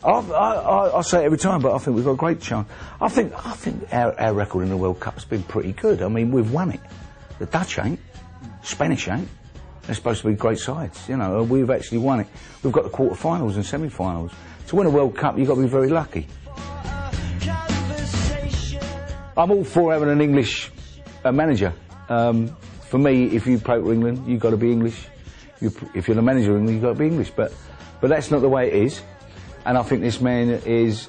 I say it every time, but I think we've got a great chance. I think our record in the World Cup's been pretty good. I mean, we've won it. The Dutch ain't. Spanish ain't. They're supposed to be great sides, you know. We've actually won it. We've got the quarter-finals and semi-finals. To win a World Cup, you've got to be very lucky. I'm all for having an English manager. For me, if you play for England, you've got to be English. If you're the manager of England, you've got to be English. But that's not the way it is. And I think this man is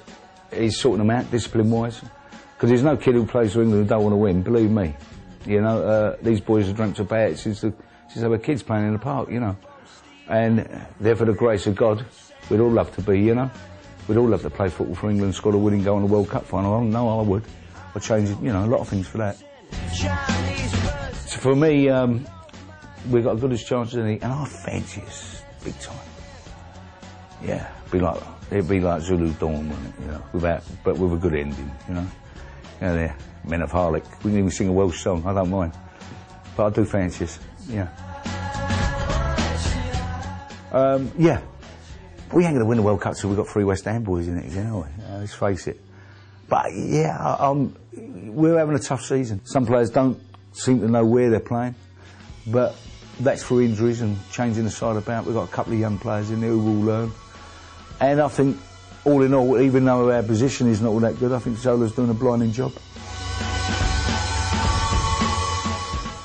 sorting them out, discipline-wise. Because there's no kid who plays for England who don't want to win, believe me. You know, these boys have dreamt about it since they were kids playing in the park, you know. And they're for the grace of God. We'd all love to be, you know. We'd all love to play football for England, score a winning goal in the World Cup final. I know I would. I'd change, you know, a lot of things for that. So for me, we've got a good chance of it, and I fancy us big time. Yeah, it'd be like Zulu Dawn, wouldn't it, you know, but with a good ending, you know. You know, they're Men of Harlech. We can even sing a Welsh song, I don't mind. But I do fancy us, yeah. Yeah. We ain't going to win the World Cup till we've got 3 West Ham boys in it, you know. Let's face it. But yeah, we're having a tough season. Some players don't seem to know where they're playing, but that's for injuries and changing the side about. We've got a couple of young players in there who will learn. And I think, all in all, even though our position is not all that good, I think Zola's doing a blinding job.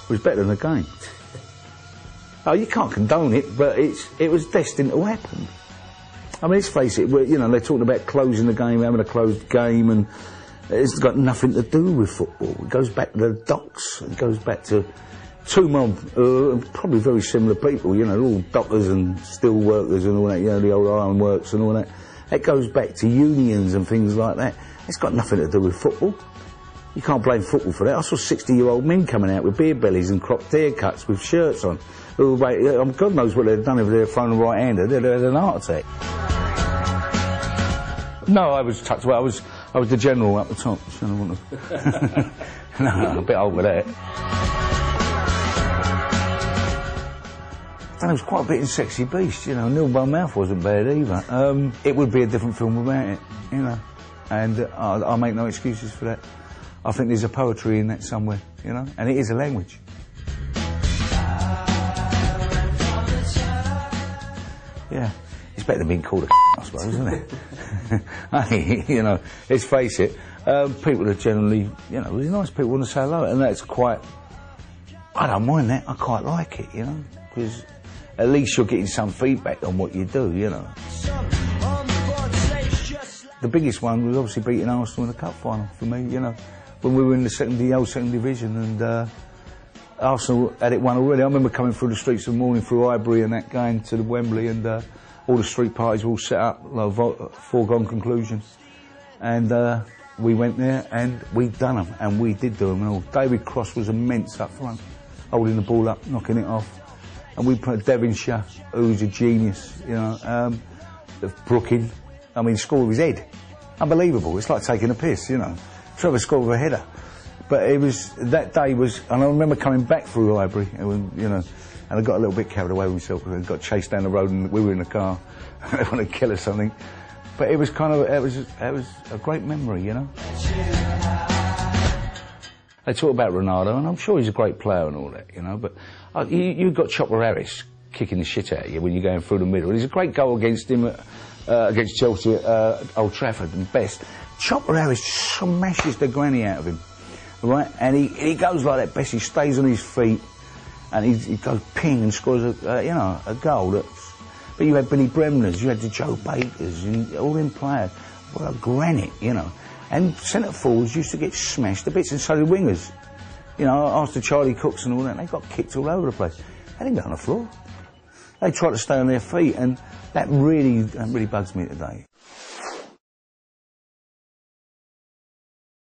It was better than the game. Oh, you can't condone it, but it was destined to happen. I mean, let's face it, you know, they're talking about closing the game, having a closed game, and it's got nothing to do with football. It goes back to the docks, it goes back to 2 men, probably very similar people, you know, all dockers and steel workers and all that, you know, the old ironworks and all that. It goes back to unions and things like that. It's got nothing to do with football. You can't blame football for that. I saw 60-year-old men coming out with beer bellies and cropped haircuts with shirts on. God knows what they'd done if they'd thrown a right-hander. They'd had an heart attack. No, I was tucked away. I was the general up the top. So I wouldn't have... No, a bit over that. And it was quite a bit in Sexy Beast, you know. Nil by Mouth wasn't bad either. It would be a different film without it, you know. And I'll make no excuses for that. I think there's a poetry in that somewhere, you know, and it is a language. Yeah, it's better than being called a I suppose, isn't it? Hey, you know, let's face it, people are generally, you know, really nice people want to say hello, and that's quite, I don't mind that, I quite like it, you know, because at least you're getting some feedback on what you do, you know. The biggest one was obviously beating Arsenal in the cup final for me, you know, when we were in the old second division, and Arsenal had it won already. I remember coming through the streets in the morning through Highbury and that, going to the Wembley, and all the street parties were all set up, like foregone conclusion. And we went there and we'd done them, and we did do them and all. David Cross was immense up front, holding the ball up, knocking it off. And we put Devonshire, who's a genius, you know, Brooking, I mean, scored with his head. Unbelievable, it's like taking a piss, you know. Trevor scored with a header. But it was, that day was, and I remember coming back through Highbury, you know, and I got a little bit carried away with myself because I got chased down the road and we were in the car and they wanted to kill us or something. But it was kind of, it was a great memory, you know. They talk about Ronaldo, and I'm sure he's a great player and all that, you know, but you've got Chopper Harris kicking the shit out of you when you're going through the middle. There's a great goal against him against Chelsea at Old Trafford and Best. Chopper Harris smashes the granny out of him, right? And he goes like that, Best. He stays on his feet, and he goes ping and scores a goal. But you had Billy Bremner's, you had the Joe Bakers, and all them players. What a granite, you know. And centre forwards used to get smashed to bits, and so did wingers. You know, after Charlie Cooks and all that, they got kicked all over the place. They didn't go on the floor. They tried to stay on their feet, and that really bugs me today.